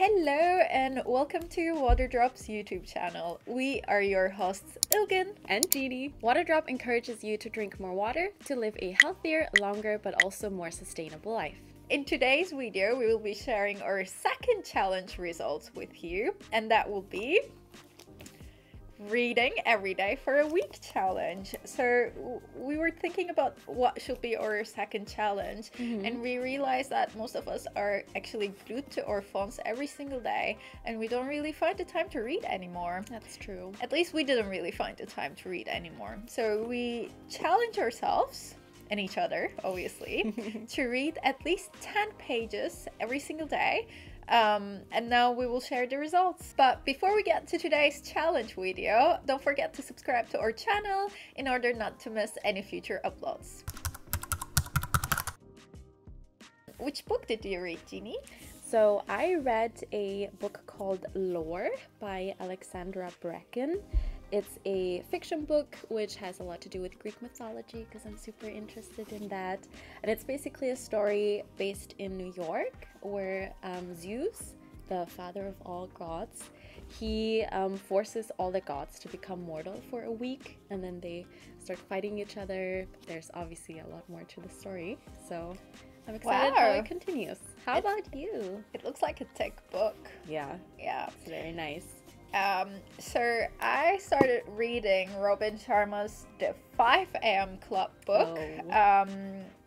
Hello and welcome to Waterdrop's YouTube channel. We are your hosts Ilgin and Jeannie. Waterdrop encourages you to drink more water to live a healthier, longer, but also more sustainable life. In today's video, we will be sharing our second challenge results with you, and that will be reading every day for a week challenge. So we were thinking about what should be our second challenge, and we realized that most of us are actually glued to our phones every single day, and we don't really find the time to read anymore. That's true. At least we didn't really find the time to read anymore. So we challenge ourselves and each other, obviously, to read at least 10 pages every single day. And now we will share the results. But before we get to today's challenge video, don't forget to subscribe to our channel in order not to miss any future uploads. Which book did you read, Jeannie? So I read a book called Lore by Alexandra Bracken. It's a fiction book which has a lot to do with Greek mythology because I'm super interested in that. And it's basically a story based in New York where Zeus, the father of all gods, he forces all the gods to become mortal for a week, and then they start fighting each other. There's obviously a lot more to the story, so I'm excited how it continues. How about you? It looks like a thick book. Yeah, it's very nice. So I started reading Robin Sharma's The 5 a.m. Club book.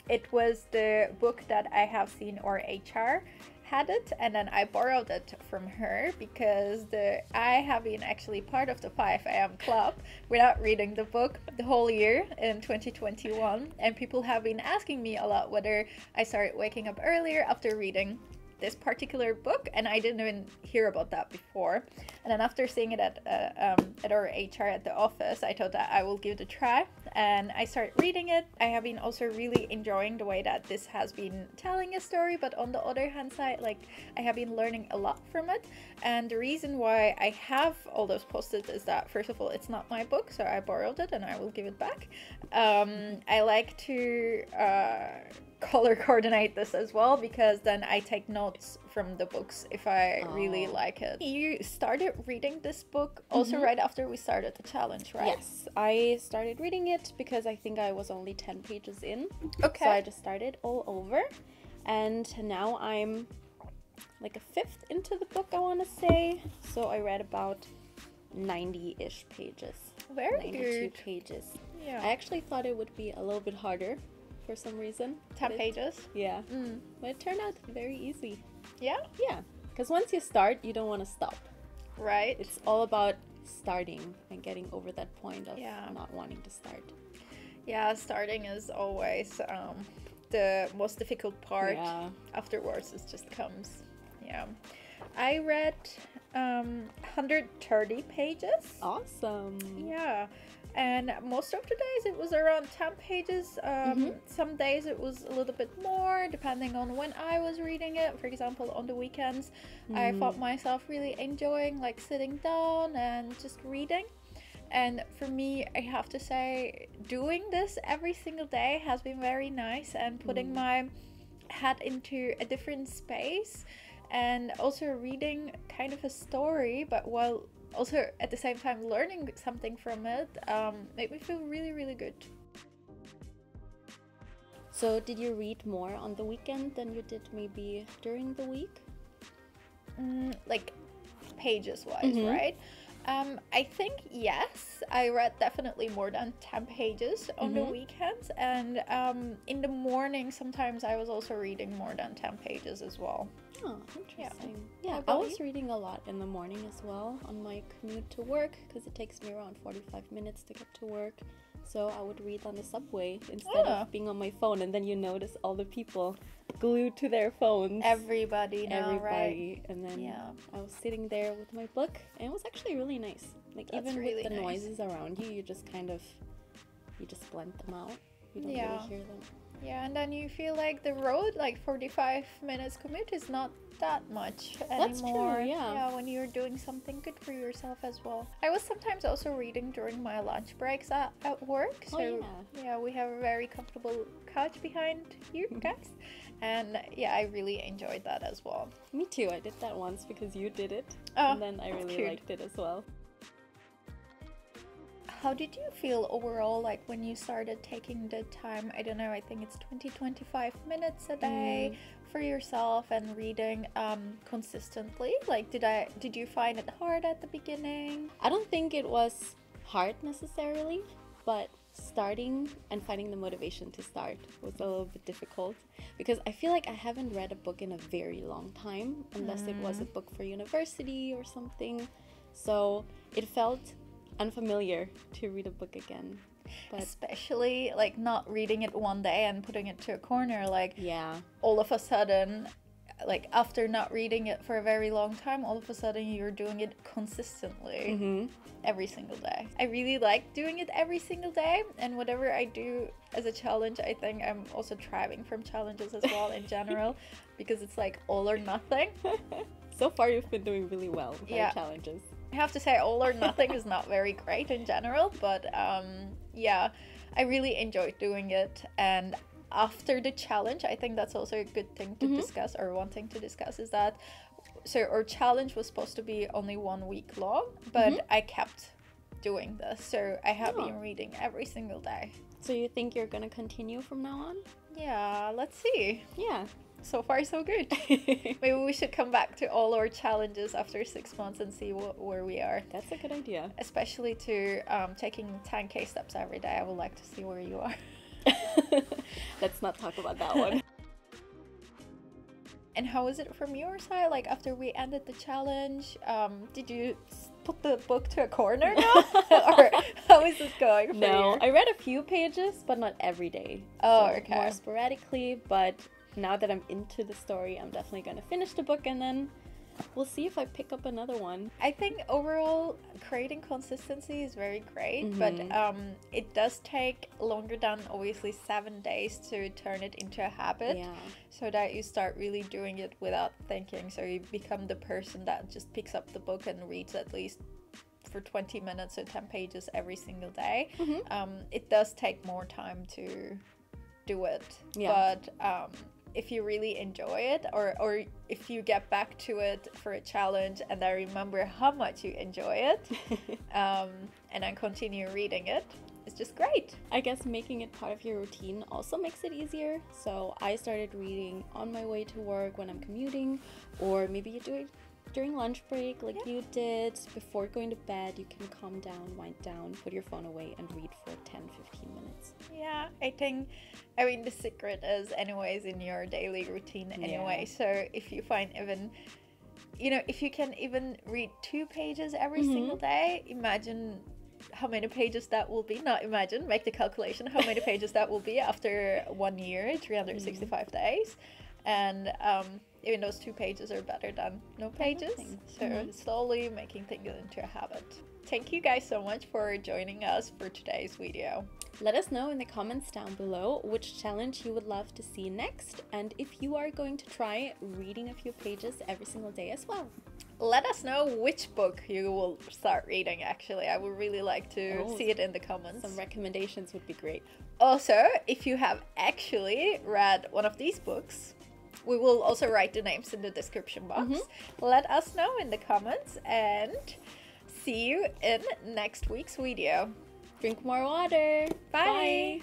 It was the book that I have seen our HR had it, and then I borrowed it from her because I have been actually part of the 5 a.m. Club without reading the book the whole year in 2021, and people have been asking me a lot whether I started waking up earlier after reading this particular book, and I didn't even hear about that before. And then after seeing it at our HR at the office, I thought that I will give it a try, and I started reading it. I have been also really enjoying the way that this has been telling a story, but on the other hand side, like, I have been learning a lot from it. And the reason why I have all those post-its is that, first of all, it's not my book, so I borrowed it and I will give it back. I like to color coordinate this as well, because then I take notes from the books if I really like it. You started reading this book also right after we started the challenge, right? Yes, I started reading it because I think I was only 10 pages in. Okay. So I just started all over, and now I'm like a fifth into the book, I want to say. So I read about 90-ish pages. Very 92 good. pages. Yeah. I actually thought it would be a little bit harder for some reason. 10 pages? Yeah. But it turned out very easy. Yeah? Yeah. Because once you start, you don't want to stop. Right. It's all about starting and getting over that point of not wanting to start. Yeah, starting is always the most difficult part. Yeah. Afterwards, it just comes. Yeah. I read 130 pages. Awesome. Yeah. And most of the days it was around 10 pages. Some days it was a little bit more, depending on when I was reading it. For example, on the weekends, I found myself really enjoying like sitting down and just reading. And for me, I have to say, doing this every single day has been very nice, and putting my head into a different space, and also reading kind of a story, but while also at the same time learning something from it, made me feel really, really good. So did you read more on the weekend than you did maybe during the week? Like pages wise, right? I think yes, I read definitely more than 10 pages on the weekends, and in the morning sometimes I was also reading more than 10 pages as well. Oh, interesting. Yeah, I was reading a lot in the morning as well on my commute to work, because it takes me around 45 minutes to get to work. So I would read on the subway instead of being on my phone, and then you notice all the people glued to their phones. Everybody now, right? And then I was sitting there with my book, and it was actually really nice. Like, That's even really with the nice. noises around you, you just blend them out. You don't really hear them. Yeah, and then you feel like the road, like 45 minutes commute, is not that much anymore. That's true, yeah. Yeah, when you're doing something good for yourself as well. I was sometimes also reading during my lunch breaks at work. So yeah, we have a very comfortable couch behind you guys. And yeah, I really enjoyed that as well. Me too. I did that once because you did it. Oh, and then I really liked it as well. How did you feel overall, like when you started taking the time, I don't know, I think it's 20-25 minutes a day for yourself and reading consistently? Like, did you find it hard at the beginning? I don't think it was hard necessarily, but starting and finding the motivation to start was a little bit difficult, because I feel like I haven't read a book in a very long time, unless it was a book for university or something. So it felt unfamiliar to read a book again. But especially like not reading it one day and putting it to a corner, like yeah, all of a sudden, like after not reading it for a very long time, all of a sudden you're doing it consistently every single day. I really like doing it every single day, and whatever I do as a challenge, I think I'm also thriving from challenges as well in general, because it's like all or nothing. So far you've been doing really well with our challenges. I have to say all or nothing is not very great in general, but yeah, I really enjoyed doing it. And after the challenge, I think that's also a good thing to discuss, or one thing to discuss, is that so our challenge was supposed to be only 1 week long, but I kept doing this, so I have been reading every single day. So you think you're gonna continue from now on? Yeah, let's see. Yeah. So far, so good. Maybe we should come back to all our challenges after 6 months and see where we are. That's a good idea. Especially to taking 10K steps every day. I would like to see where you are. Let's not talk about that one. And how is it from your side? Like, after we ended the challenge, did you put the book to a corner now? Or how is it going for you? No, I read a few pages, but not every day. Oh, so okay. More sporadically, but now that I'm into the story, I'm definitely going to finish the book, and then we'll see if I pick up another one. I think overall creating consistency is very great, but it does take longer than obviously 7 days to turn it into a habit, so that you start really doing it without thinking. So you become the person that just picks up the book and reads at least for 20 minutes or 10 pages every single day. It does take more time to do it, but if you really enjoy it, or if you get back to it for a challenge and I remember how much you enjoy it, and then continue reading it, it's just great. I guess making it part of your routine also makes it easier. So I started reading on my way to work when I'm commuting, or maybe you do it during lunch break like you did. Before going to bed, you can calm down, wind down, put your phone away and read for 10-15 minutes. Yeah, I mean the secret is anyways in your daily routine anyway. So if you find even, if you can even read 2 pages every single day, imagine how many pages that will be. Not imagine, make the calculation how many pages that will be after 1 year, 365 days. And even those 2 pages are better than no pages. So slowly making things into a habit. Thank you guys so much for joining us for today's video. Let us know in the comments down below which challenge you would love to see next, and if you are going to try reading a few pages every single day as well. Let us know which book you will start reading, actually. I would really like to see it in the comments. Some recommendations would be great. Also, if you have actually read one of these books, we will also write the names in the description box. Let us know in the comments, and see you in next week's video. Drink more water. Bye. Bye.